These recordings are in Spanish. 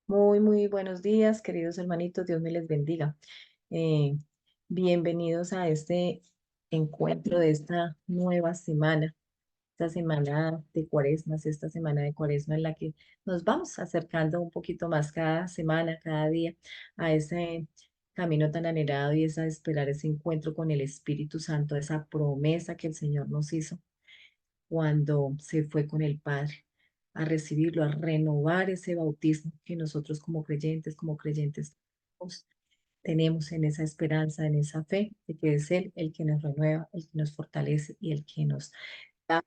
Muy buenos días, queridos hermanitos. Dios me les bendiga. Eh, Bienvenidos a este encuentro de esta nueva semana, esta semana de Cuaresmas, esta semana de Cuaresma en la que nos vamos acercando un poquito más cada semana, cada día, a ese camino tan anhelado y es a esperar ese encuentro con el Espíritu Santo, esa promesa que el Señor nos hizo cuando se fue con el Padre, a recibirlo, a renovar ese bautismo que nosotros como creyentes tenemos en esa esperanza, en esa fe de que es Él el que nos renueva, el que nos fortalece y el que nos da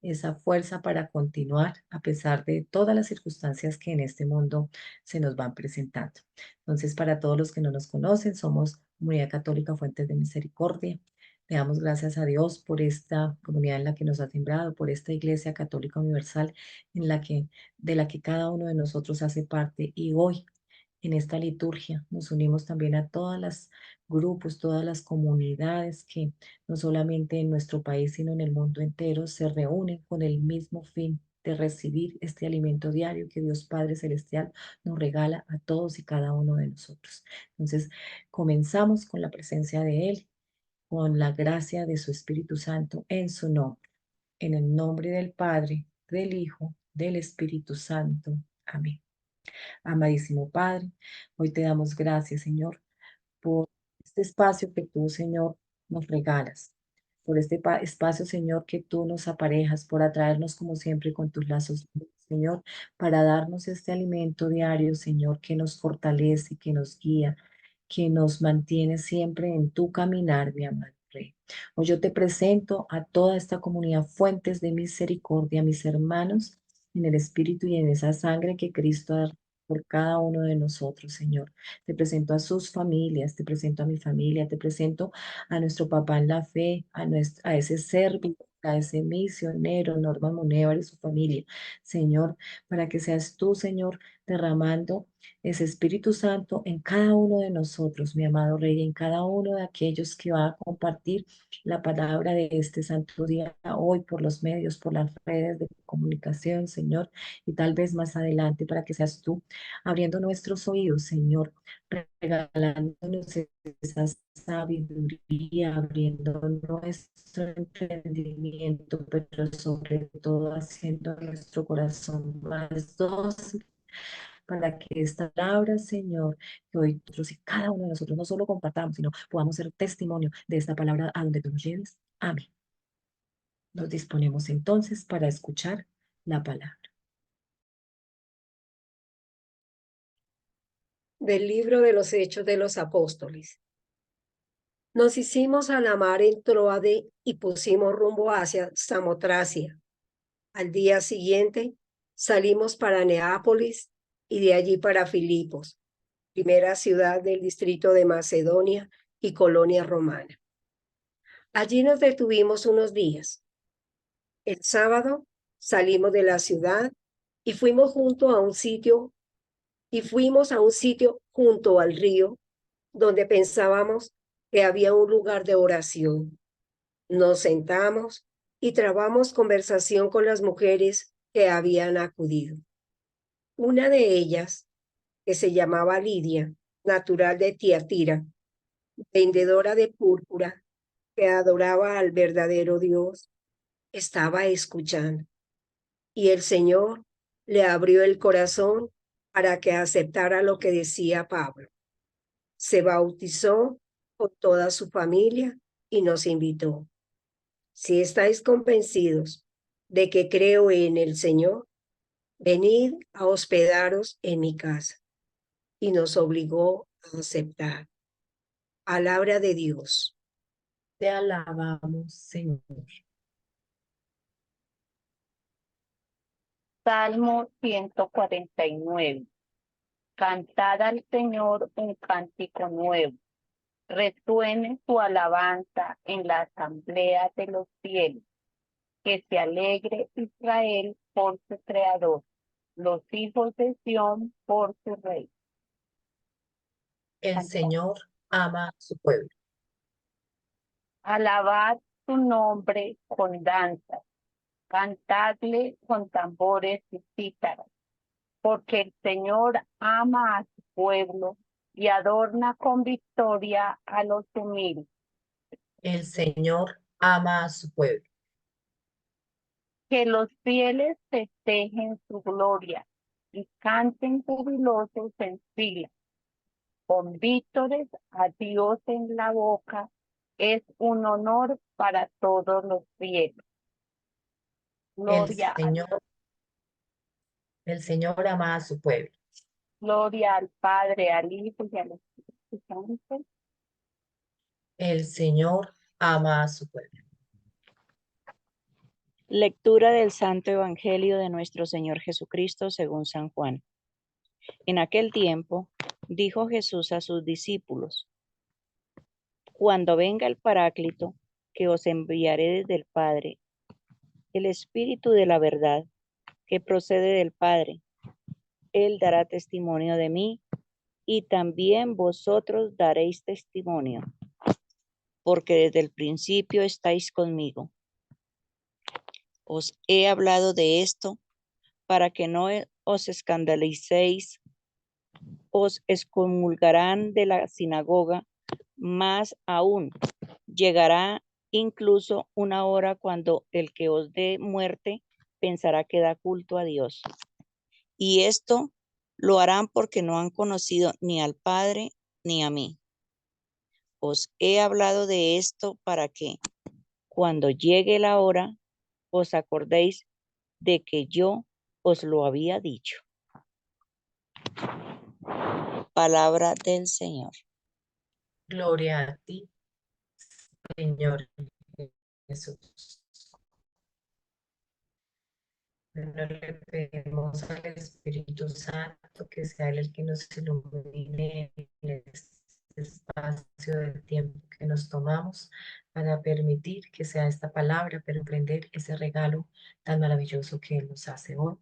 esa fuerza para continuar a pesar de todas las circunstancias que en este mundo se nos van presentando. Entonces, para todos los que no nos conocen, somos Comunidad Católica Fuentes de Misericordia. Le damos gracias a Dios por esta comunidad en la que nos ha sembrado, por esta Iglesia Católica Universal de la que cada uno de nosotros hace parte. Y hoy, en esta liturgia, nos unimos también a todas las grupos, todas las comunidades que no solamente en nuestro país, sino en el mundo entero, se reúnen con el mismo fin de recibir este alimento diario que Dios Padre Celestial nos regala a todos y cada uno de nosotros. Entonces, comenzamos con la presencia de Él, con la gracia de su Espíritu Santo en su nombre, en el nombre del Padre, del Hijo, del Espíritu Santo. Amén. Amadísimo Padre, hoy te damos gracias, Señor, por este espacio que tú, Señor, nos regalas, por este espacio, Señor, que tú nos aparejas, por atraernos como siempre con tus lazos, Señor, para darnos este alimento diario, Señor, que nos fortalece, que nos guía, que nos mantiene siempre en tu caminar, mi amado Rey. Hoy yo te presento a toda esta comunidad fuentes de misericordia, mis hermanos, en el espíritu y en esa sangre que Cristo ha por cada uno de nosotros, Señor. Te presento a sus familias, te presento a mi familia, te presento a nuestro papá en la fe, a ese servidor, a ese misionero, Norman Munevar y su familia, Señor, para que seas tú, Señor, derramando ese Espíritu Santo en cada uno de nosotros, mi amado Rey, en cada uno de aquellos que va a compartir la palabra de este santo día hoy por los medios, por las redes de comunicación, Señor, y tal vez más adelante para que seas tú abriendo nuestros oídos, Señor, regalándonos esa sabiduría, abriendo nuestro entendimiento, pero sobre todo haciendo nuestro corazón más dócil para que esta palabra, Señor, que hoy nosotros y cada uno de nosotros no solo compartamos, sino podamos ser testimonio de esta palabra a donde tú nos lleves. Amén. Nos disponemos entonces para escuchar la palabra. Del libro de los Hechos de los Apóstoles. Nos hicimos a la mar en Troade y pusimos rumbo hacia Samotracia. Al día siguiente salimos para Neápolis y de allí para Filipos, primera ciudad del distrito de Macedonia y colonia romana. Allí nos detuvimos unos días. El sábado salimos de la ciudad y fuimos a un sitio junto al río donde pensábamos que había un lugar de oración. Nos sentamos y trabamos conversación con las mujeres que habían acudido. Una de ellas, que se llamaba Lidia, natural de Tiatira, vendedora de púrpura, que adoraba al verdadero Dios, estaba escuchando. Y el Señor le abrió el corazón para que aceptara lo que decía Pablo. Se bautizó con toda su familia y nos invitó. Si estáis convencidos de que creo en el Señor, venid a hospedaros en mi casa. Y nos obligó a aceptar. Palabra de Dios. Te alabamos, Señor. Salmo 149. Cantad al Señor un cántico nuevo. Resuene su alabanza en la asamblea de los fieles. Que se alegre Israel por su Creador, los hijos de Sión por su Rey. El Cantad. Señor ama a su pueblo. Alabad su nombre con danzas. Cantadle con tambores y cítaras. porque el Señor ama a su pueblo y adorna con victoria a los humildes. El Señor ama a su pueblo. Que los fieles festejen su gloria y canten jubilosos en fila, con vítores a Dios en la boca. Es un honor para todos los fieles. El Gloria al, Señor, el Señor ama a su pueblo. gloria al Padre, al Hijo y al Espíritu Santo. El Señor ama a su pueblo. Lectura del Santo Evangelio de nuestro Señor Jesucristo según San Juan. En aquel tiempo dijo Jesús a sus discípulos: Cuando venga el Paráclito, que os enviaré desde el Padre, el Espíritu de la verdad, que procede del Padre, Él dará testimonio de mí, y también vosotros daréis testimonio, porque desde el principio estáis conmigo. Os he hablado de esto para que no os escandalicéis. Os excomulgarán de la sinagoga, más aún llegará incluso una hora cuando el que os dé muerte pensará que da culto a Dios. Y esto lo harán porque no han conocido ni al Padre ni a mí. Os he hablado de esto para que, cuando llegue la hora, os acordéis de que yo os lo había dicho. Palabra del Señor. Gloria a ti, Señor Jesús. Bueno, le pedimos al Espíritu Santo que sea Él el que nos ilumine en este espacio de tiempo que nos tomamos para permitir que sea esta palabra, pero aprender ese regalo tan maravilloso que Él nos hace hoy.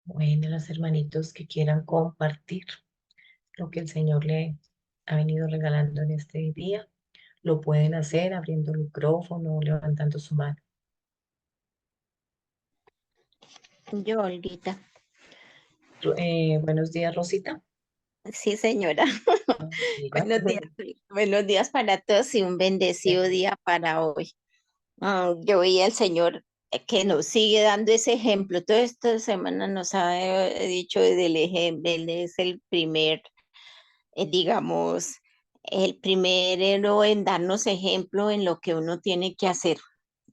Bueno, los hermanitos que quieran compartir lo que el Señor le ha venido regalando en este día, lo pueden hacer abriendo el micrófono o levantando su mano. Yo, Olguita. Buenos días, Rosita. Sí, señora. Diga. Buenos días para todos y un bendecido día para hoy. Yo veía al Señor que nos sigue dando ese ejemplo. Toda esta semana nos ha dicho del ejemplo, Él es el primer, digamos, el primero en darnos ejemplo en lo que uno tiene que hacer.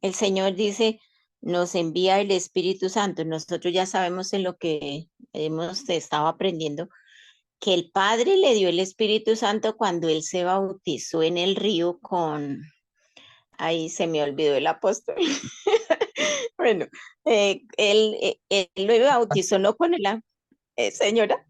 El Señor dice, nos envía el Espíritu Santo. Nosotros ya sabemos en lo que hemos estado aprendiendo que el Padre le dio el Espíritu Santo cuando él se bautizó en el río con, ahí se me olvidó el apóstol. Bueno, él lo bautizó no con señora,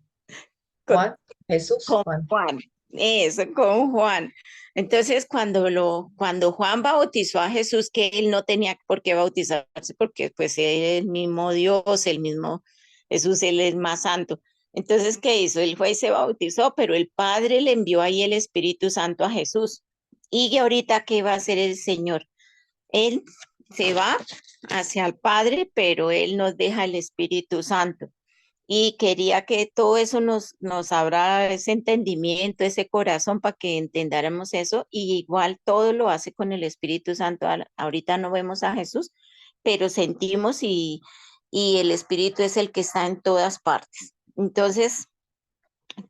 con, Juan, Jesús, con Juan. Juan, eso, con Juan. Entonces, cuando Juan bautizó a Jesús, que él no tenía por qué bautizarse, porque pues es el mismo Dios, el mismo Jesús, él es más santo. Entonces, ¿qué hizo? Él fue y se bautizó, pero el Padre le envió ahí el Espíritu Santo a Jesús. Y ahorita, ¿qué va a hacer el Señor? Él se va hacia el Padre, pero Él nos deja el Espíritu Santo y quería que todo eso nos abra ese entendimiento, ese corazón para que entendáramos eso y igual todo lo hace con el Espíritu Santo. Ahorita no vemos a Jesús, pero sentimos y el Espíritu es el que está en todas partes. Entonces,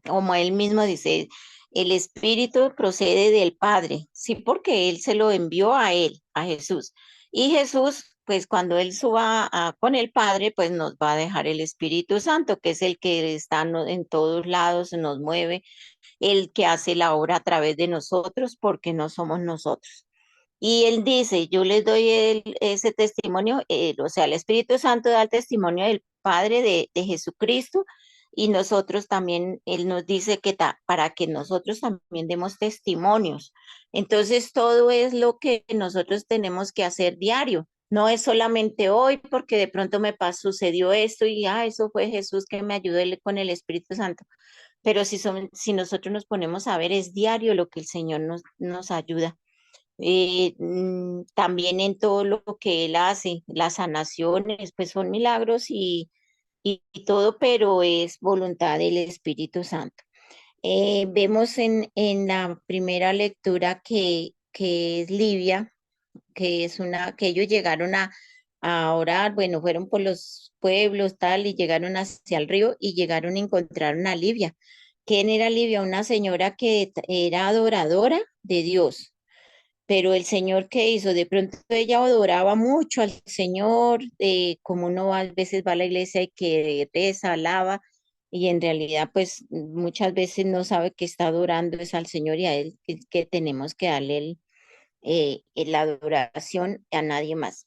como él mismo dice, el Espíritu procede del Padre, sí, porque él se lo envió a él, a Jesús. Y Jesús, pues cuando él suba con el Padre, pues nos va a dejar el Espíritu Santo, que es el que está en todos lados, nos mueve, el que hace la obra a través de nosotros, porque no somos nosotros. Y él dice, yo les doy ese testimonio, o sea, el Espíritu Santo da el testimonio del Padre de Jesucristo y nosotros también, él nos dice que para que nosotros también demos testimonios. Entonces, todo es lo que nosotros tenemos que hacer diario. No es solamente hoy porque de pronto sucedió esto y eso fue Jesús que me ayudó con el Espíritu Santo. Pero si nosotros nos ponemos a ver, es diario lo que el Señor nos ayuda también en todo lo que él hace, las sanaciones, pues son milagros y todo, pero es voluntad del Espíritu Santo. Vemos en la primera lectura que es Libia, que ellos llegaron a orar, bueno, fueron por los pueblos tal y llegaron hacia el río y llegaron y encontraron a Libia. ¿Quién era Libia? Una señora que era adoradora de Dios, pero el Señor, ¿qué hizo? De pronto ella adoraba mucho al Señor, como uno a veces va a la iglesia y que reza, alaba, y en realidad pues muchas veces no sabe que está adorando es al Señor y a Él que tenemos que darle la adoración a nadie más.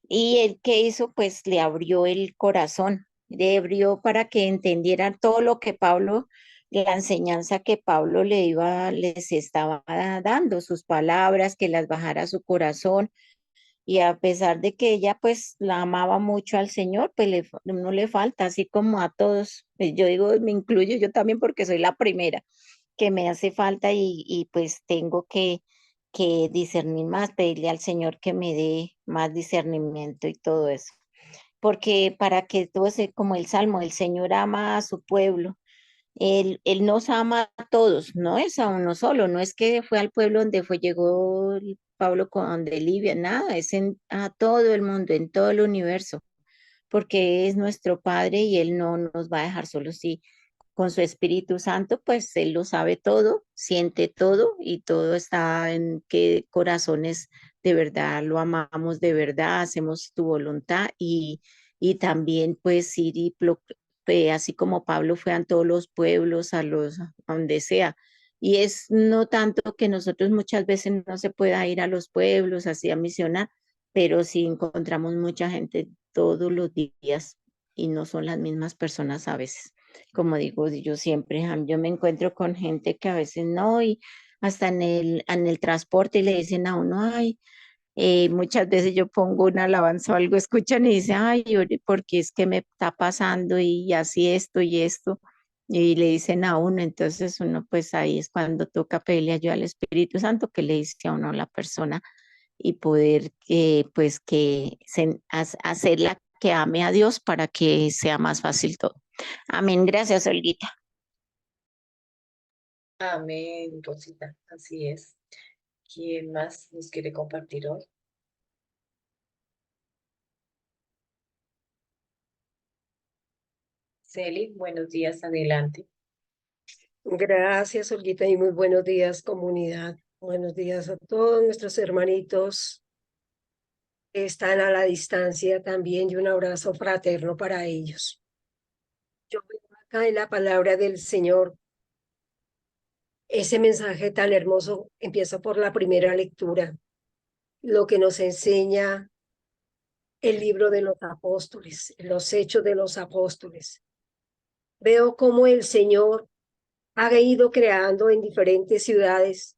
Y él que hizo, pues le abrió el corazón, le abrió para que entendieran todo lo que Pablo, la enseñanza que Pablo les estaba dando, sus palabras, que las bajara a su corazón. Y a pesar de que ella pues la amaba mucho al Señor, pues no le falta, así como a todos. Yo digo, me incluyo yo también porque soy la primera que me hace falta y pues tengo que discernir más, pedirle al Señor que me dé más discernimiento y todo eso. Porque para que todo sea como el Salmo, el Señor ama a su pueblo. Él nos ama a todos, no es a uno solo, no es que fue al pueblo donde llegó Pablo con de Libia, nada, es a todo el mundo, en todo el universo, porque es nuestro Padre y Él no nos va a dejar solos. Sí, con su Espíritu Santo, pues Él lo sabe todo, siente todo y todo está en qué corazones de verdad lo amamos, de verdad hacemos tu voluntad y también pues ir así como Pablo fue a todos los pueblos, a donde sea. Y es no tanto que nosotros muchas veces no se pueda ir a los pueblos así a misionar, pero sí encontramos mucha gente todos los días y no son las mismas personas a veces. Como digo, yo siempre, yo me encuentro con gente que a veces no, y hasta en el transporte le dicen a uno, ay, muchas veces yo pongo una alabanza o algo, escuchan y dicen, ay, porque es que me está pasando y así esto y esto. y le dicen a uno, entonces uno pues ahí es cuando toca pedirle ayuda al Espíritu Santo que le dice a uno la persona y poder pues hacerla que ame a Dios para que sea más fácil todo. Amén. Gracias, Olguita. Amén, Rosita, así es. ¿Quién más nos quiere compartir hoy? Celi, buenos días, adelante. Gracias, Olguita, y muy buenos días, comunidad. Buenos días a todos nuestros hermanitos que están a la distancia también, y un abrazo fraterno para ellos. Yo veo acá en la palabra del Señor ese mensaje tan hermoso. Empieza por la primera lectura, lo que nos enseña el libro de los apóstoles, los hechos de los apóstoles. Veo cómo el Señor ha ido creando en diferentes ciudades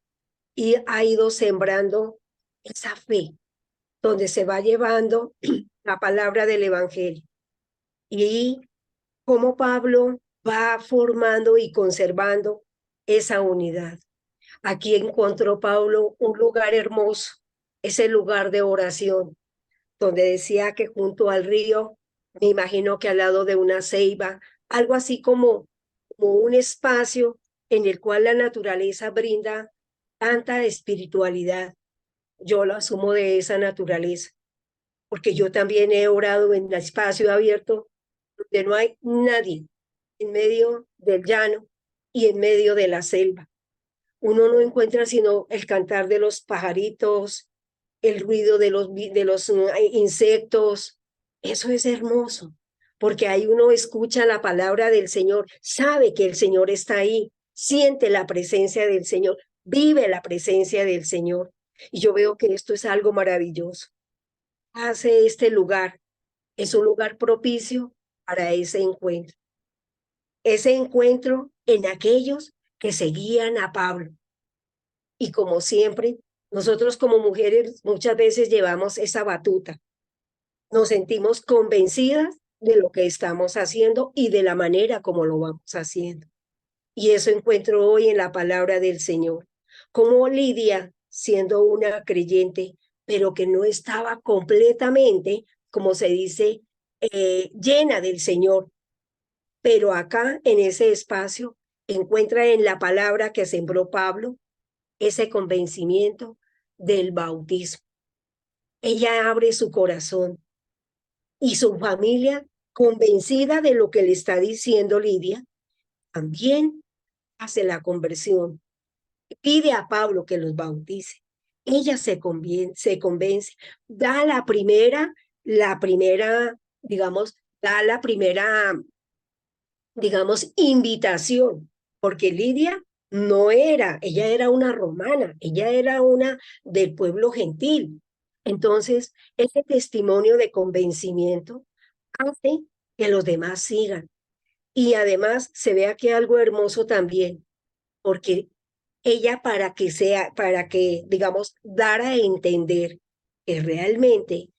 y ha ido sembrando esa fe, donde se va llevando la palabra del Evangelio. Y cómo Pablo va formando y conservando esa unidad. Aquí encontró Pablo un lugar hermoso, ese lugar de oración, donde decía que junto al río, me imagino que al lado de una ceiba, algo así como un espacio en el cual la naturaleza brinda tanta espiritualidad. Yo lo asumo de esa naturaleza, porque yo también he orado en el espacio abierto donde no hay nadie, en medio del llano y en medio de la selva. Uno no encuentra sino el cantar de los pajaritos, el ruido de los insectos. Eso es hermoso, porque ahí uno escucha la palabra del Señor, sabe que el Señor está ahí, siente la presencia del Señor, vive la presencia del Señor. Y yo veo que esto es algo maravilloso. Hace este lugar, es un lugar propicio para ese encuentro. Ese encuentro en aquellos que seguían a Pablo. Y como siempre, nosotros como mujeres muchas veces llevamos esa batuta. Nos sentimos convencidas de lo que estamos haciendo y de la manera como lo vamos haciendo. Y eso encuentro hoy en la palabra del Señor. Como Lidia, siendo una creyente, pero que no estaba completamente, como se dice, llena del Señor. Pero acá, en ese espacio, encuentra en la palabra que sembró Pablo ese convencimiento del bautismo. Ella abre su corazón y su familia, convencida de lo que le está diciendo Lidia, también hace la conversión. Pide a Pablo que los bautice. Ella se convence, da la primera, digamos, da la primera, digamos, invitación, porque Lidia no era, ella era una romana, ella era una del pueblo gentil. Entonces, ese testimonio de convencimiento hace que los demás sigan. Y además se ve aquí algo hermoso también, porque ella para que, digamos, dara a entender que realmente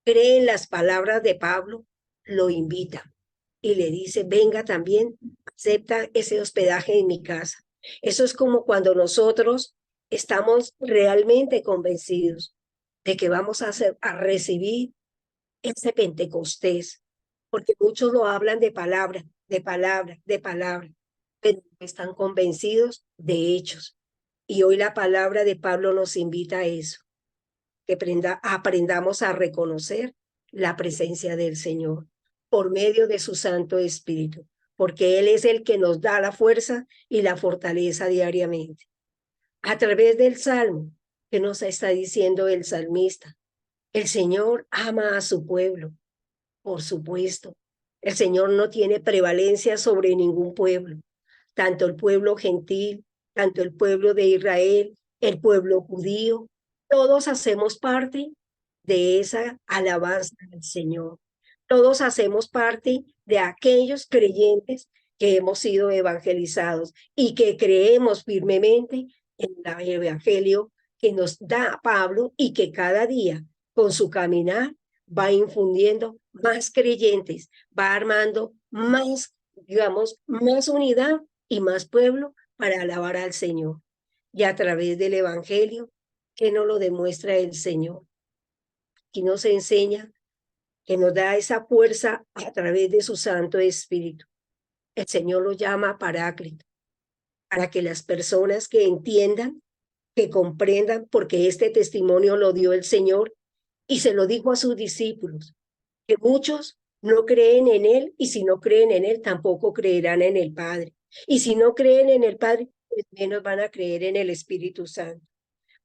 cree en las palabras de Pablo, lo invita y le dice, venga también, acepta ese hospedaje en mi casa. Eso es como cuando nosotros estamos realmente convencidos de que vamos a recibir ese Pentecostés, porque muchos lo hablan de palabra, de palabra, de palabra, pero no están convencidos de hechos. Y hoy la palabra de Pablo nos invita a eso, que aprendamos a reconocer la presencia del Señor por medio de su Santo Espíritu, porque Él es el que nos da la fuerza y la fortaleza diariamente. A través del Salmo, que nos está diciendo el salmista, el Señor ama a su pueblo, por supuesto. El Señor no tiene prevalencia sobre ningún pueblo, tanto el pueblo gentil, tanto el pueblo de Israel, el pueblo judío, todos hacemos parte de esa alabanza del Señor. Todos hacemos parte de aquellos creyentes que hemos sido evangelizados y que creemos firmemente en el evangelio que nos da Pablo y que cada día con su caminar va infundiendo más creyentes, va armando más digamos, más unidad y más pueblo para alabar al Señor. Y a través del Evangelio, que nos lo demuestra el Señor. Y nos enseña, que nos da esa fuerza a través de su Santo Espíritu. El Señor lo llama Paráclito, para que las personas que entiendan, que comprendan, porque este testimonio lo dio el Señor y se lo dijo a sus discípulos, que muchos no creen en Él y si no creen en Él tampoco creerán en el Padre. Y si no creen en el Padre, pues menos van a creer en el Espíritu Santo.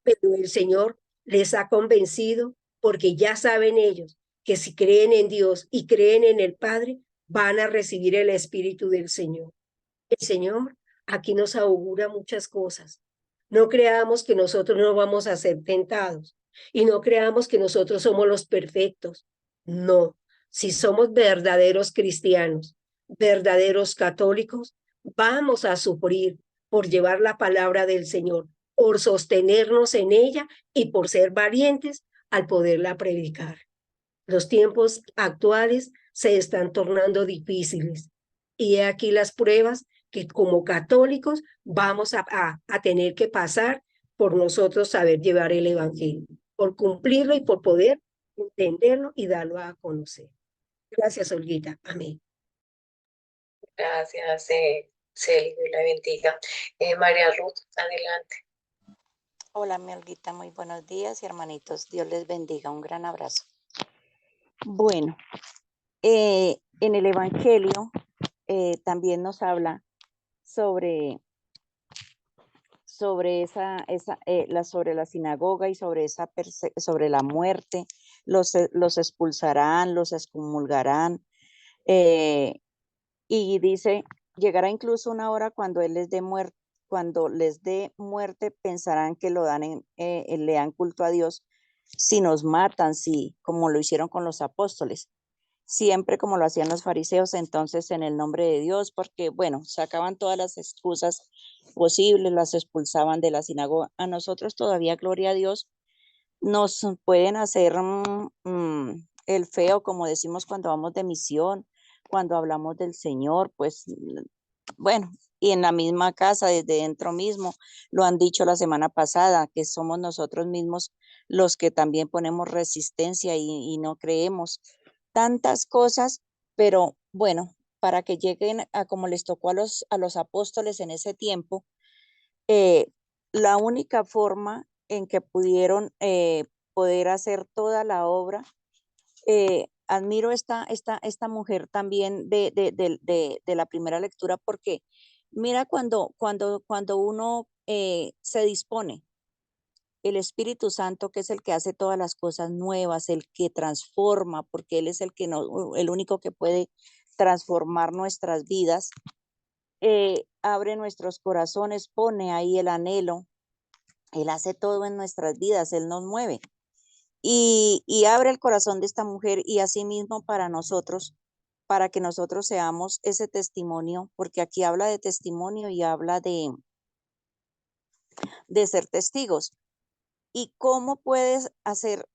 Pero el Señor les ha convencido porque ya saben ellos que si creen en Dios y creen en el Padre, van a recibir el Espíritu del Señor. El Señor aquí nos augura muchas cosas. No creamos que nosotros no vamos a ser tentados y no creamos que nosotros somos los perfectos. No, si somos verdaderos cristianos, verdaderos católicos, vamos a sufrir por llevar la palabra del Señor, por sostenernos en ella y por ser valientes al poderla predicar. Los tiempos actuales se están tornando difíciles y he aquí las pruebas que como católicos vamos a tener que pasar por nosotros saber llevar el Evangelio, por cumplirlo y por poder entenderlo y darlo a conocer. Gracias, Olguita. Amén. Gracias, Celi, Dios la bendiga. María Ruth, adelante. Hola, mi Olguita, muy buenos días y hermanitos, Dios les bendiga, un gran abrazo. Bueno, en el Evangelio también nos habla sobre sobre la sinagoga y sobre sobre la muerte, los expulsarán, los excomulgarán, y dice, llegará incluso una hora cuando cuando les dé muerte, pensarán que le dan culto a Dios si nos matan, como lo hicieron con los apóstoles, siempre como lo hacían los fariseos, entonces en el nombre de Dios, porque bueno, sacaban todas las excusas posibles, las expulsaban de la sinagoga. A nosotros todavía, gloria a Dios, nos pueden hacer el feo, como decimos cuando vamos de misión, cuando hablamos del Señor, pues bueno, y en la misma casa, desde dentro mismo, lo han dicho la semana pasada, que somos nosotros mismos los que también ponemos resistencia y no creemos tantas cosas, pero bueno, para que lleguen a como les tocó a los apóstoles en ese tiempo, la única forma en que pudieron poder hacer toda la obra. Admiro esta mujer también de la primera lectura, porque mira cuando uno se dispone, el Espíritu Santo, que es el que hace todas las cosas nuevas, el que transforma, porque Él es el único que puede transformar nuestras vidas, abre nuestros corazones, pone ahí el anhelo, Él hace todo en nuestras vidas, Él nos mueve. Y abre el corazón de esta mujer y asimismo para nosotros, para que nosotros seamos ese testimonio, porque aquí habla de testimonio y habla de ser testigos. ¿Y cómo puedes hacer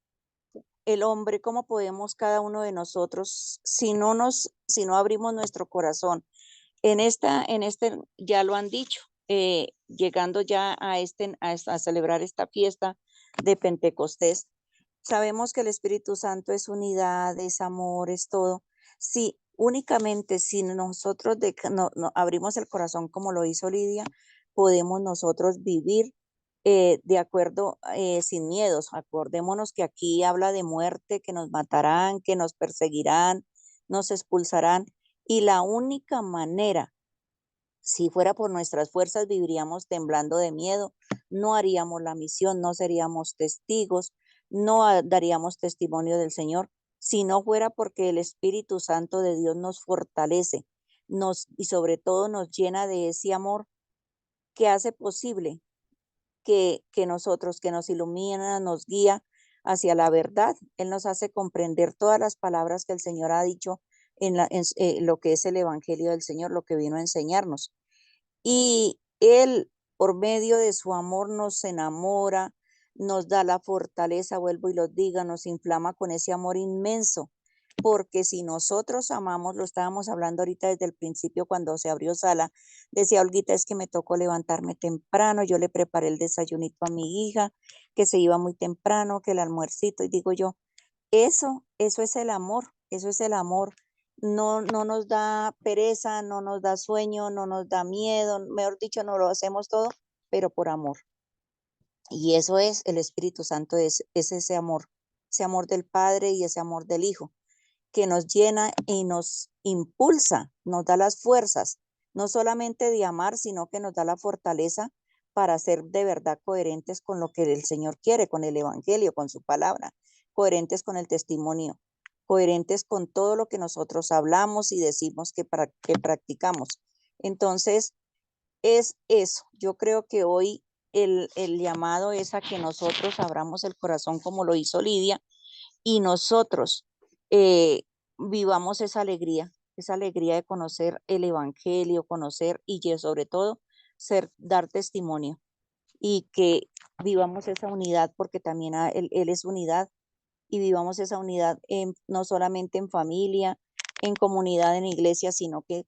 el hombre, cómo podemos cada uno de nosotros, si no abrimos nuestro corazón? Ya lo han dicho, llegando ya a celebrar esta fiesta de Pentecostés, sabemos que el Espíritu Santo es unidad, es amor, es todo. Si únicamente si nosotros no abrimos el corazón como lo hizo Lidia, podemos nosotros vivir de acuerdo, sin miedos. Acordémonos que aquí habla de muerte, que nos matarán, que nos perseguirán, nos expulsarán. Y la única manera, si fuera por nuestras fuerzas, viviríamos temblando de miedo, no haríamos la misión, no seríamos testigos, no daríamos testimonio del Señor, si no fuera porque el Espíritu Santo de Dios nos fortalece, y sobre todo nos llena de ese amor que hace posible que nosotros, que nos ilumina, nos guía hacia la verdad. Él nos hace comprender todas las palabras que el Señor ha dicho en lo que es el Evangelio del Señor, lo que vino a enseñarnos. Y Él, por medio de su amor, nos enamora, nos da la fortaleza, vuelvo y lo diga, nos inflama con ese amor inmenso porque si nosotros amamos, lo estábamos hablando ahorita desde el principio cuando se abrió sala, decía Olguita, es que me tocó levantarme temprano, yo le preparé el desayunito a mi hija, que se iba muy temprano, que el almuercito, y digo yo, eso es el amor, eso es el amor. No, no nos da pereza, no nos da sueño, no nos da miedo, mejor dicho, no lo hacemos todo, pero por amor. Y eso es el Espíritu Santo, es ese amor del Padre y ese amor del Hijo, que nos llena y nos impulsa, nos da las fuerzas, no solamente de amar, sino que nos da la fortaleza para ser de verdad coherentes con lo que el Señor quiere, con el Evangelio, con su palabra, coherentes con el testimonio, coherentes con todo lo que nosotros hablamos y decimos que practicamos. Entonces, es eso. Yo creo que hoy el llamado es a que nosotros abramos el corazón como lo hizo Lidia y nosotros vivamos esa alegría de conocer el Evangelio, conocer y sobre todo dar testimonio y que vivamos esa unidad porque también él es unidad y vivamos esa unidad no solamente en familia, en comunidad, en iglesia, sino que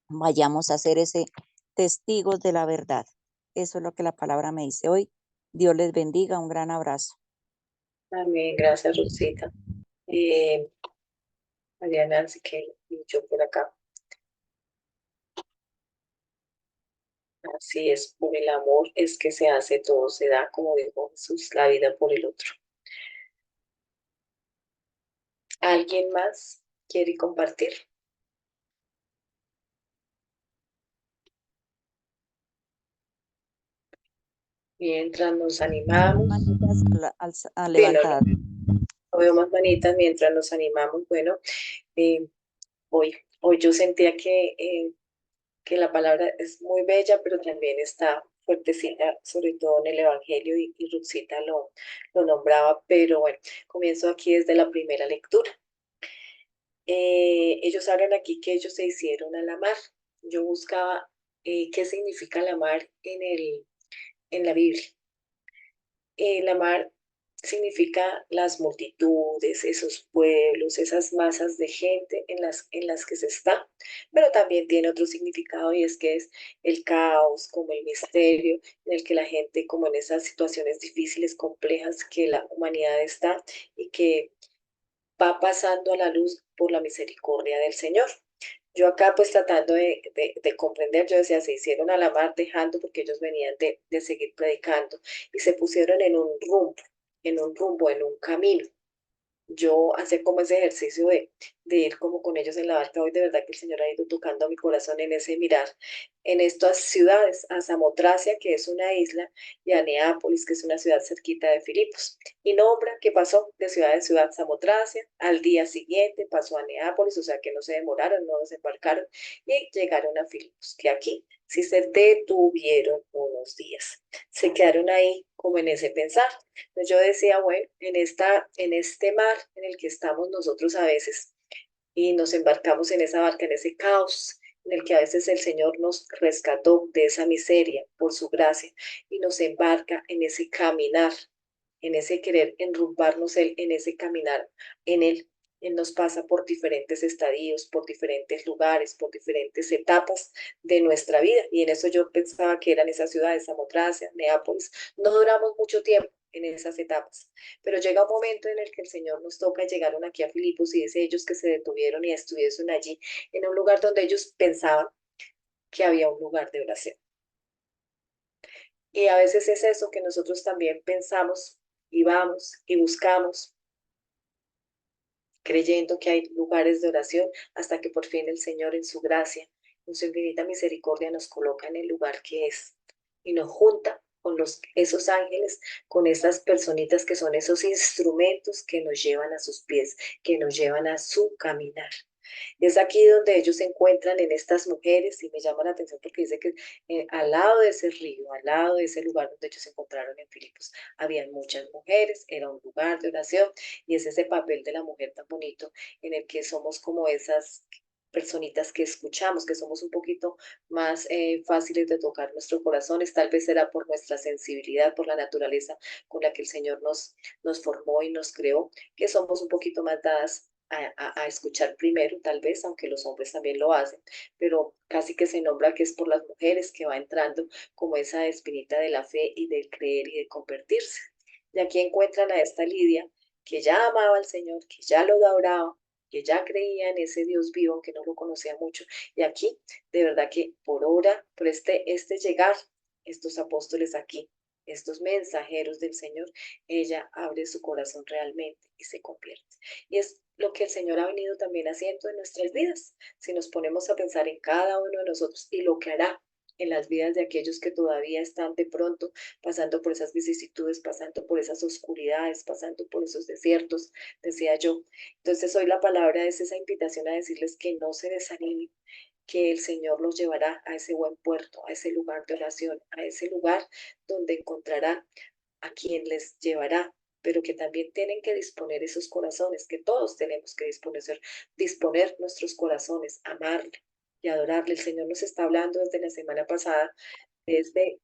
vayamos a ser ese testigos de la verdad. Eso es lo que la palabra me dice hoy. Dios les bendiga, un gran abrazo. Amén, gracias, Rosita. María Nancy, que yo por acá. Así es, por el amor es que se hace todo, se da, como dijo Jesús, la vida por el otro. ¿Alguien más quiere compartir? Mientras nos animamos. Manitas Sí, levantadas. no veo más manitas mientras nos animamos. Bueno, eh, hoy yo sentía que la palabra es muy bella, pero también está fuertecita, sobre todo en el Evangelio, y Ruxita lo nombraba, pero bueno, comienzo aquí desde la primera lectura. Ellos hablan aquí que ellos se hicieron a la mar. Yo buscaba qué significa la mar en la Biblia. La mar significa las multitudes, esos pueblos, esas masas de gente en las que se está, pero también tiene otro significado y es que es el caos, como el misterio en el que la gente, como en esas situaciones difíciles, complejas que la humanidad está y que va pasando a la luz por la misericordia del Señor. Yo acá pues tratando de comprender, yo decía, se hicieron a la mar dejando porque ellos venían de seguir predicando y se pusieron en un camino. Yo hacer como ese ejercicio de ir como con ellos en la barca. Hoy de verdad que el Señor ha ido tocando a mi corazón en ese mirar en estas ciudades, a Samotracia, que es una isla, y a Neápolis, que es una ciudad cerquita de Filipos. Y nombra que pasó de ciudad en ciudad Samotracia, al día siguiente pasó a Neápolis, o sea que no se demoraron, no desembarcaron, y llegaron a Filipos, que aquí sí se detuvieron unos días. Se quedaron ahí como en ese pensar. Entonces yo decía, bueno, en este mar en el que estamos nosotros a veces y nos embarcamos en esa barca, en ese caos en el que a veces el Señor nos rescató de esa miseria por su gracia y nos embarca en ese caminar, en ese querer enrumbarnos Él, en ese caminar en Él. Él nos pasa por diferentes estadios, por diferentes lugares, por diferentes etapas de nuestra vida. Y en eso yo pensaba que eran esas ciudades, Samotracia, Neápolis. No duramos mucho tiempo en esas etapas, pero llega un momento en el que el Señor nos toca, llegaron aquí a Filipos y dice ellos que se detuvieron y estuviesen allí en un lugar donde ellos pensaban que había un lugar de oración. Y a veces es eso que nosotros también pensamos y vamos y buscamos, creyendo que hay lugares de oración, hasta que por fin el Señor en su gracia, en su infinita misericordia nos coloca en el lugar que es y nos junta con esos ángeles, con esas personitas que son esos instrumentos que nos llevan a sus pies, que nos llevan a su caminar. Es aquí donde ellos se encuentran en estas mujeres y me llama la atención porque dice que al lado de ese río, al lado de ese lugar donde ellos se encontraron en Filipos, habían muchas mujeres, era un lugar de oración y es ese papel de la mujer tan bonito en el que somos como esas personitas que escuchamos, que somos un poquito más fáciles de tocar nuestros corazones, tal vez será por nuestra sensibilidad, por la naturaleza con la que el Señor nos formó y nos creó, que somos un poquito más dadas a escuchar primero, tal vez, aunque los hombres también lo hacen, pero casi que se nombra que es por las mujeres que va entrando como esa espinita de la fe y del creer y de convertirse. Y aquí encuentran a esta Lidia, que ya amaba al Señor, que ya lo adoraba, que ya creía en ese Dios vivo, que no lo conocía mucho. Y aquí, de verdad que por hora, por este llegar, estos apóstoles aquí, estos mensajeros del Señor, ella abre su corazón realmente y se convierte. Y es lo que el Señor ha venido también haciendo en nuestras vidas. Si nos ponemos a pensar en cada uno de nosotros y lo que hará en las vidas de aquellos que todavía están de pronto pasando por esas vicisitudes, pasando por esas oscuridades, pasando por esos desiertos, decía yo. Entonces hoy la palabra es esa invitación a decirles que no se desanimen, que el Señor los llevará a ese buen puerto, a ese lugar de oración, a ese lugar donde encontrará a quien les llevará, pero que también tienen que disponer esos corazones, que todos tenemos que disponer nuestros corazones, amarle y adorarle. El Señor nos está hablando desde la semana pasada, desde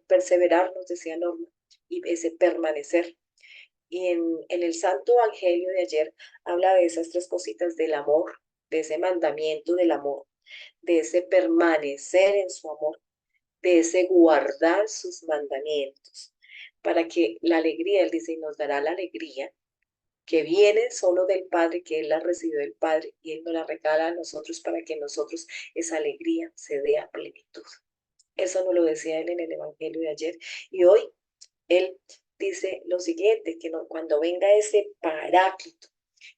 perseverar, nos decía Norma, y ese permanecer. Y en el Santo Evangelio de ayer habla de esas tres cositas del amor, de ese mandamiento del amor, de ese permanecer en su amor, de ese guardar sus mandamientos, para que la alegría, Él dice, y nos dará la alegría que viene solo del Padre, que Él la recibió del Padre, y Él nos la regala a nosotros para que nosotros esa alegría se dé a plenitud. Eso nos lo decía Él en el Evangelio de ayer. Y hoy Él dice lo siguiente, que cuando venga ese paráclito,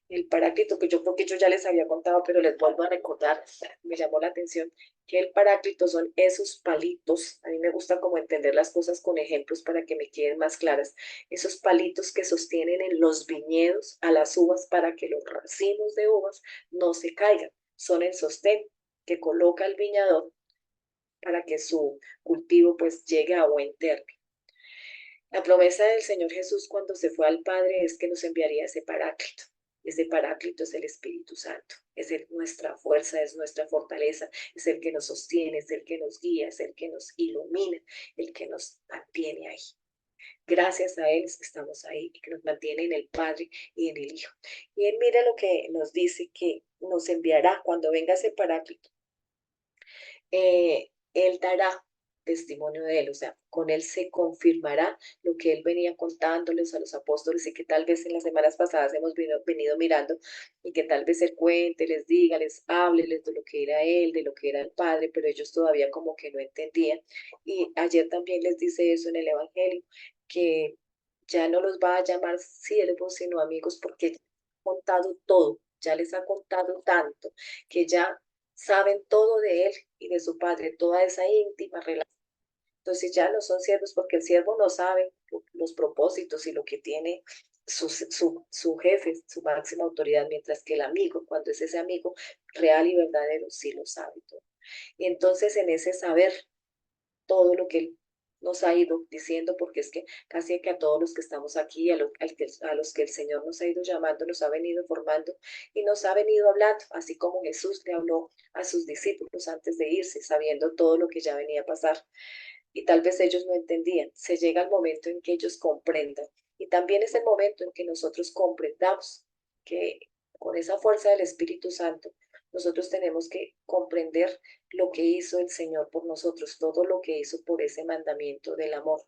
el paráclito que yo creo que yo ya les había contado, pero les vuelvo a recordar, me llamó la atención, que el paráclito son esos palitos, a mí me gusta como entender las cosas con ejemplos para que me queden más claras, esos palitos que sostienen en los viñedos a las uvas para que los racimos de uvas no se caigan, son el sostén que coloca el viñador para que su cultivo pues llegue a buen término. La promesa del Señor Jesús cuando se fue al Padre es que nos enviaría ese paráclito. Ese paráclito es el Espíritu Santo, nuestra fuerza, es nuestra fortaleza, es el que nos sostiene, es el que nos guía, es el que nos ilumina, el que nos mantiene ahí. Gracias a Él estamos ahí y que nos mantiene en el Padre y en el Hijo. Y Él mira lo que nos dice que nos enviará cuando venga ese paráclito. Él dará testimonio de Él, o sea, con Él se confirmará lo que Él venía contándoles a los apóstoles y que tal vez en las semanas pasadas hemos venido mirando y que tal vez Él cuente, les diga, les hable de lo que era Él, de lo que era el Padre, pero ellos todavía como que no entendían. Y ayer también les dice eso en el Evangelio, que ya no los va a llamar siervos, sino amigos, porque ya ha contado todo, ya les ha contado tanto, que ya saben todo de Él y de su Padre, toda esa íntima relación. Entonces ya no son siervos porque el siervo no sabe los propósitos y lo que tiene su jefe, su máxima autoridad, mientras que el amigo, cuando es ese amigo real y verdadero, sí lo sabe todo. Y entonces en ese saber todo lo que Él nos ha ido diciendo, porque es que casi que a todos los que estamos aquí, a los que el Señor nos ha ido llamando, nos ha venido formando y nos ha venido hablando, así como Jesús le habló a sus discípulos antes de irse, sabiendo todo lo que ya venía a pasar. Y tal vez ellos no entendían. Se llega el momento en que ellos comprendan. Y también es el momento en que nosotros comprendamos que con esa fuerza del Espíritu Santo, nosotros tenemos que comprender lo que hizo el Señor por nosotros, todo lo que hizo por ese mandamiento del amor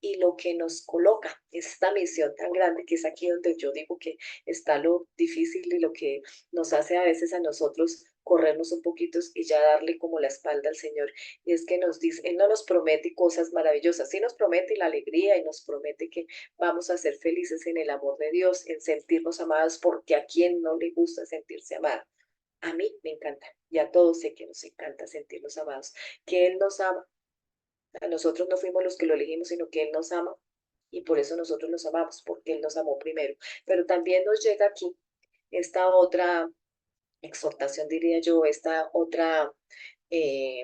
y lo que nos coloca, esta misión tan grande que es aquí donde yo digo que está lo difícil y lo que nos hace a veces a nosotros corrernos un poquito y ya darle como la espalda al Señor. Y es que nos dice, Él no nos promete cosas maravillosas, sí nos promete la alegría y nos promete que vamos a ser felices en el amor de Dios, en sentirnos amados, porque a quien no le gusta sentirse amado. A mí me encanta y a todos sé que nos encanta sentirnos amados, que Él nos ama. A nosotros no fuimos los que lo elegimos, sino que Él nos ama y por eso nosotros nos amamos, porque Él nos amó primero. Pero también nos llega aquí esta otra exhortación, diría yo, esta otra, eh,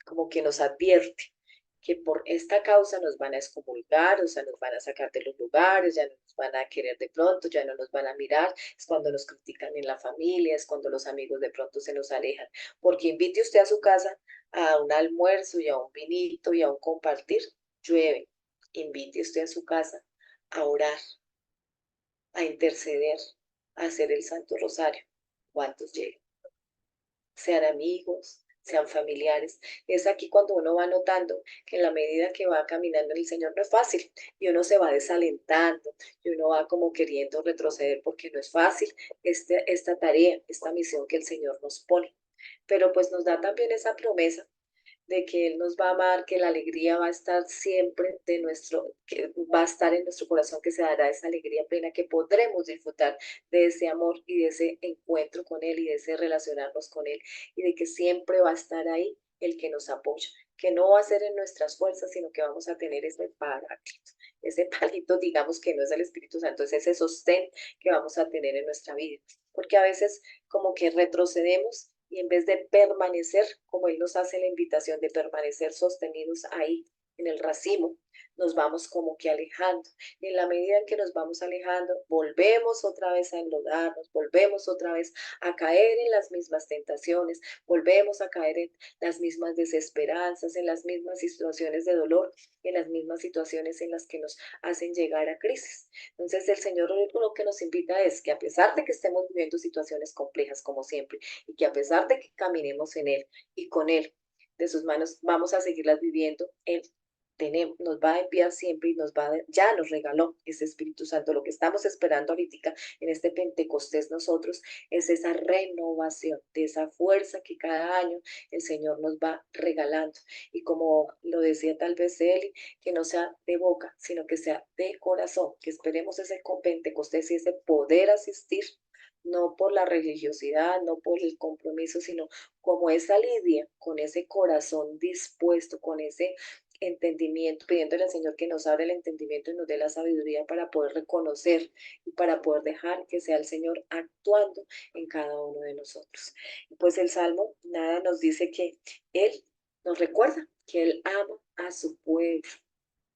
como que nos advierte que por esta causa nos van a excomulgar, o sea, nos van a sacar de los lugares, ya no nos van a querer de pronto, ya no nos van a mirar, es cuando nos critican en la familia, es cuando los amigos de pronto se nos alejan, porque invite usted a su casa a un almuerzo y a un vinito y a un compartir, llueve, invite usted a su casa a orar, a interceder, a hacer el Santo Rosario. ¿Cuántos llegan? Sean amigos, sean familiares. Es aquí cuando uno va notando que en la medida que va caminando en el Señor no es fácil y uno se va desalentando y uno va como queriendo retroceder porque no es fácil esta tarea, esta misión que el Señor nos pone. Pero pues nos da también esa promesa de que Él nos va a amar, que la alegría va a estar siempre que va a estar en nuestro corazón, que se dará esa alegría plena, que podremos disfrutar de ese amor y de ese encuentro con Él y de ese relacionarnos con Él y de que siempre va a estar ahí el que nos apoya, que no va a ser en nuestras fuerzas, sino que vamos a tener ese palito, digamos que no es el Espíritu Santo, es ese sostén que vamos a tener en nuestra vida, porque a veces como que retrocedemos y en vez de permanecer, como Él nos hace la invitación de permanecer sostenidos ahí en el racimo, nos vamos como que alejando. Y en la medida en que nos vamos alejando, volvemos otra vez a enlodarnos, volvemos otra vez a caer en las mismas tentaciones, volvemos a caer en las mismas desesperanzas, en las mismas situaciones de dolor, en las mismas situaciones en las que nos hacen llegar a crisis. Entonces el Señor lo que nos invita es que a pesar de que estemos viviendo situaciones complejas como siempre, y que a pesar de que caminemos en Él y con Él, de sus manos, vamos a seguirlas viviendo. Él nos va a enviar siempre y ya nos regaló ese Espíritu Santo. Lo que estamos esperando ahorita en este Pentecostés nosotros es esa renovación de esa fuerza que cada año el Señor nos va regalando. Y como lo decía tal vez Eli, que no sea de boca, sino que sea de corazón, que esperemos ese Pentecostés y ese poder asistir no por la religiosidad, no por el compromiso, sino como esa lidia, con ese corazón dispuesto, con ese entendimiento, pidiéndole al Señor que nos abra el entendimiento y nos dé la sabiduría para poder reconocer y para poder dejar que sea el Señor actuando en cada uno de nosotros. Pues el Salmo nada nos dice que Él nos recuerda que Él ama a su pueblo.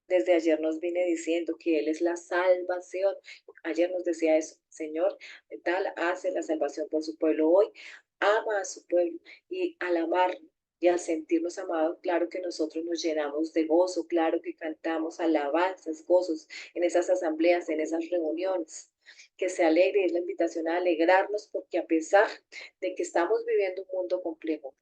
Desde ayer nos vine diciendo que Él es la salvación. Ayer nos decía eso, Señor, tal hace la salvación por su pueblo. Hoy ama a su pueblo y al amar y al sentirnos amados, claro que nosotros nos llenamos de gozo, claro que cantamos alabanzas, gozos en esas asambleas, en esas reuniones. Que se alegre, es la invitación a alegrarnos porque a pesar de que estamos viviendo un mundo complejo,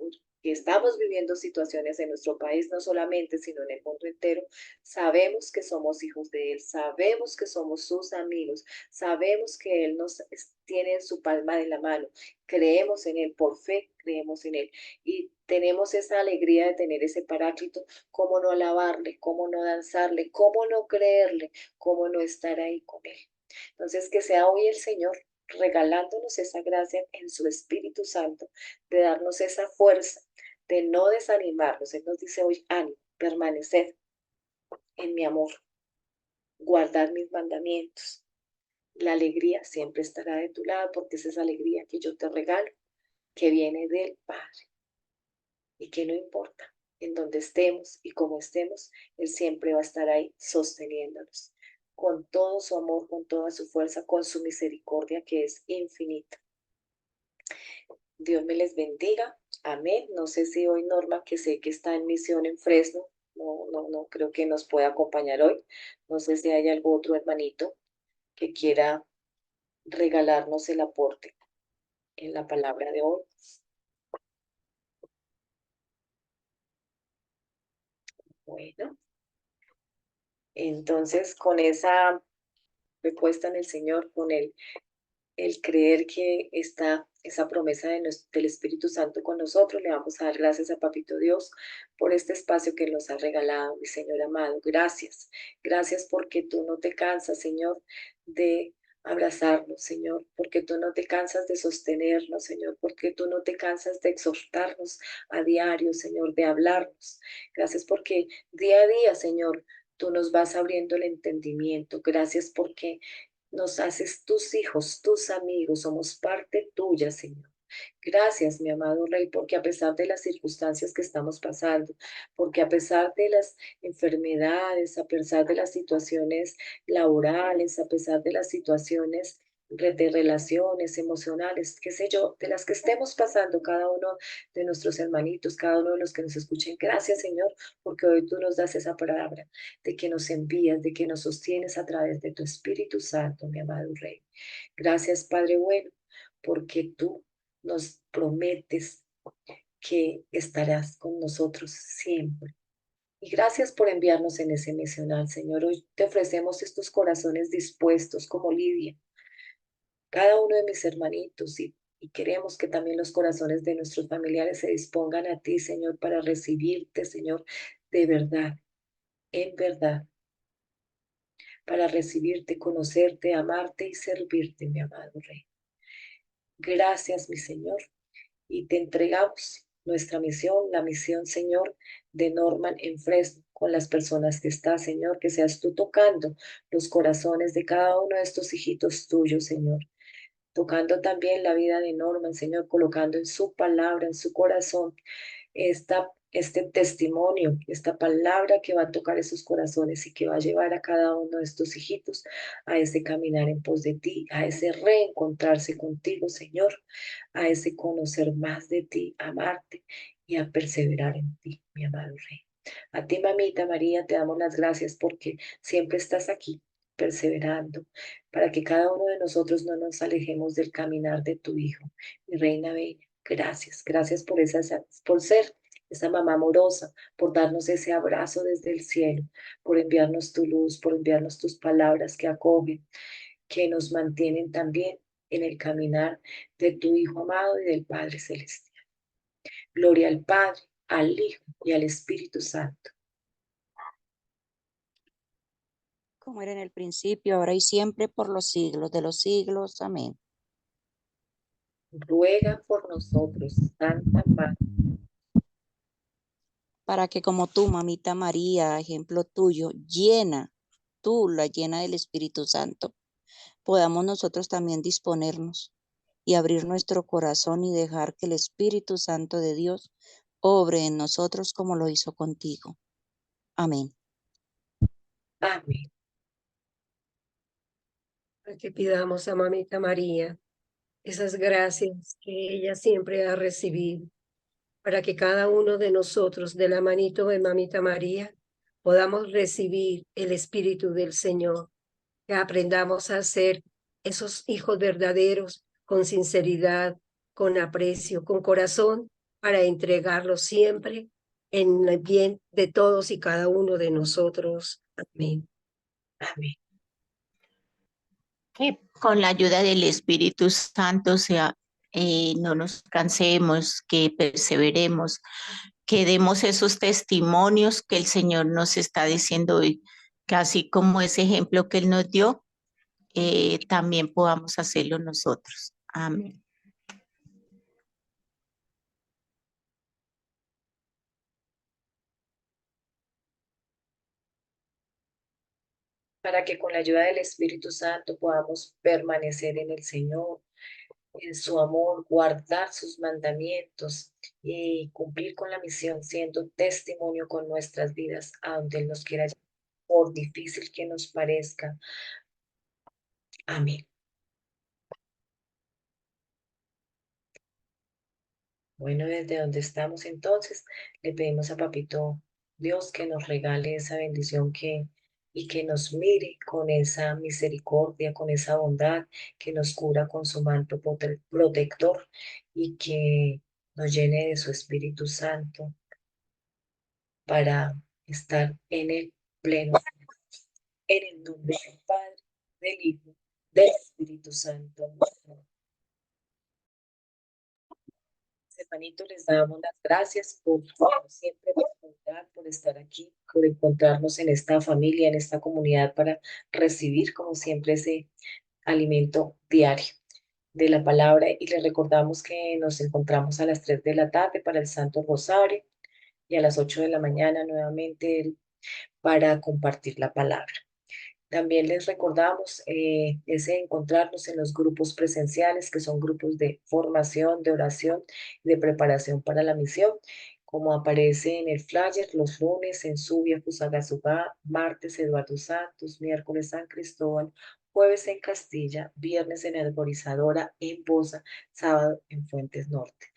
que estamos viviendo situaciones en nuestro país, no solamente, sino en el mundo entero, sabemos que somos hijos de Él, sabemos que somos sus amigos, sabemos que Él nos tiene en su palma de la mano, creemos en Él, por fe creemos en Él y tenemos esa alegría de tener ese paráclito, cómo no alabarle, cómo no danzarle, cómo no creerle, cómo no estar ahí con Él. Entonces, que sea hoy el Señor regalándonos esa gracia en su Espíritu Santo, de darnos esa fuerza, de no desanimarnos. Él nos dice hoy, ánimo, permanecer en mi amor, guardar mis mandamientos. La alegría siempre estará de tu lado porque es esa alegría que yo te regalo, que viene del Padre y que no importa en donde estemos y cómo estemos, Él siempre va a estar ahí sosteniéndonos con todo su amor, con toda su fuerza, con su misericordia que es infinita. Dios me les bendiga. Amén. No sé si hoy Norma, que sé que está en misión en Fresno, no creo que nos pueda acompañar hoy. No sé si hay algún otro hermanito que quiera regalarnos el aporte en la palabra de hoy. Bueno, entonces con esa respuesta en el Señor, con el creer que está esa promesa del Espíritu Santo con nosotros, le vamos a dar gracias a Papito Dios por este espacio que nos ha regalado, mi Señor amado. Gracias, gracias porque tú no te cansas, Señor, de abrazarnos, Señor, porque tú no te cansas de sostenernos, Señor, porque tú no te cansas de exhortarnos a diario, Señor, de hablarnos. Gracias porque día a día, Señor, tú nos vas abriendo el entendimiento. Gracias porque nos haces tus hijos, tus amigos, somos parte tuya, Señor. Gracias, mi amado Rey, porque a pesar de las circunstancias que estamos pasando, porque a pesar de las enfermedades, a pesar de las situaciones laborales, a pesar de las situaciones de relaciones emocionales, qué sé yo, de las que estemos pasando cada uno de nuestros hermanitos, cada uno de los que nos escuchen. Gracias, Señor, porque hoy tú nos das esa palabra de que nos envías, de que nos sostienes a través de tu Espíritu Santo, mi amado Rey. Gracias, Padre bueno, porque tú nos prometes que estarás con nosotros siempre. Y gracias por enviarnos en ese misional, Señor. Hoy te ofrecemos estos corazones dispuestos como Lidia, cada uno de mis hermanitos, y queremos que también los corazones de nuestros familiares se dispongan a ti, Señor, para recibirte, Señor, de verdad, en verdad, para recibirte, conocerte, amarte y servirte, mi amado Rey. Gracias, mi Señor, y te entregamos nuestra misión, la misión, Señor, de Norman en Fresno, con las personas que está, Señor, que seas tú tocando los corazones de cada uno de estos hijitos tuyos, Señor, tocando también la vida de Norman, Señor, colocando en su palabra, en su corazón, este testimonio, esta palabra que va a tocar esos corazones y que va a llevar a cada uno de estos hijitos a ese caminar en pos de ti, a ese reencontrarse contigo, Señor, a ese conocer más de ti, amarte y a perseverar en ti, mi amado Rey. A ti, mamita María, te damos las gracias porque siempre estás aquí, perseverando, para que cada uno de nosotros no nos alejemos del caminar de tu Hijo, mi Reina Bella. Gracias, gracias por ser esa mamá amorosa, por darnos ese abrazo desde el cielo, por enviarnos tu luz, por enviarnos tus palabras que acogen, que nos mantienen también en el caminar de tu Hijo amado y del Padre Celestial. Gloria al Padre, al Hijo y al Espíritu Santo. Como era en el principio, ahora y siempre, por los siglos de los siglos. Amén. Ruega por nosotros, Santa Madre, Para que como tú, mamita María, ejemplo tuyo, tú la llena del Espíritu Santo, podamos nosotros también disponernos y abrir nuestro corazón y dejar que el Espíritu Santo de Dios obre en nosotros como lo hizo contigo. Amén. amén. Para que pidamos a Mamita María esas gracias que ella siempre ha recibido, para que cada uno de nosotros, de la manito de Mamita María, podamos recibir el Espíritu del Señor, que aprendamos a ser esos hijos verdaderos, con sinceridad, con aprecio, con corazón, para entregarlo siempre en el bien de todos y cada uno de nosotros. Amén. Amén. Que con la ayuda del Espíritu Santo no nos cansemos, que perseveremos, que demos esos testimonios que el Señor nos está diciendo hoy, que así como ese ejemplo que Él nos dio, también podamos hacerlo nosotros. Amén. Para que con la ayuda del Espíritu Santo podamos permanecer en el Señor, en su amor, guardar sus mandamientos y cumplir con la misión, siendo testimonio con nuestras vidas a donde Él nos quiera llevar, por difícil que nos parezca. Amén. Bueno, desde donde estamos entonces, le pedimos a Papito Dios que nos regale esa bendición y que nos mire con esa misericordia, con esa bondad, que nos cura con su manto protector y que nos llene de su Espíritu Santo para estar en el pleno, en el nombre del Padre, del Hijo, del Espíritu Santo. Hermanito, les damos las gracias por siempre por estar aquí, por encontrarnos en esta familia, en esta comunidad, para recibir, como siempre, ese alimento diario de la palabra. Y les recordamos que nos encontramos a las 3 de la tarde para el Santo Rosario y a las 8 de la mañana nuevamente para compartir la palabra. También les recordamos ese encontrarnos en los grupos presenciales, que son grupos de formación, de oración y de preparación para la misión, como aparece en el flyer, los lunes en Subia, Fusagasugá, martes Eduardo Santos, miércoles San Cristóbal, jueves en Castilla, viernes en Arborizadora, en Bosa, sábado en Fuentes Norte.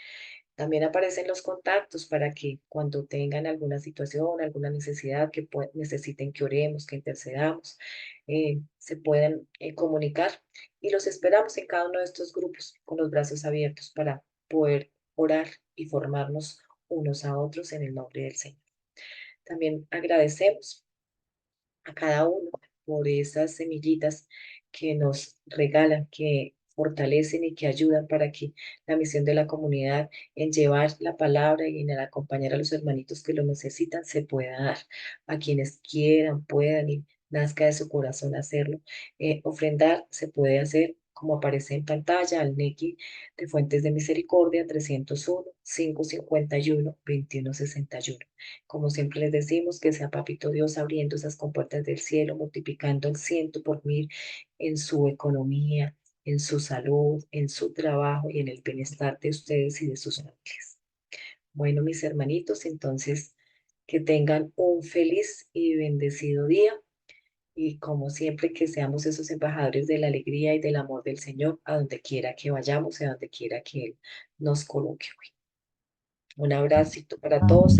También aparecen los contactos para que cuando tengan alguna situación, alguna necesidad que necesiten que oremos, que intercedamos, se puedan comunicar y los esperamos en cada uno de estos grupos con los brazos abiertos para poder orar y formarnos unos a otros en el nombre del Señor. También agradecemos a cada uno por esas semillitas que nos regalan, que fortalecen y que ayudan para que la misión de la comunidad en llevar la palabra y en el acompañar a los hermanitos que lo necesitan se pueda dar a quienes quieran, puedan y nazca de su corazón hacerlo. Ofrendar se puede hacer como aparece en pantalla al Nequi de Fuentes de Misericordia 301-551-2161. Como siempre les decimos, que sea Papito Dios abriendo esas compuertas del cielo, multiplicando el 100 por 1000 en su economía, en su salud, en su trabajo y en el bienestar de ustedes y de sus familias. Bueno, mis hermanitos, entonces que tengan un feliz y bendecido día y como siempre que seamos esos embajadores de la alegría y del amor del Señor a donde quiera que vayamos y a donde quiera que Él nos coloque. Un abracito para todos.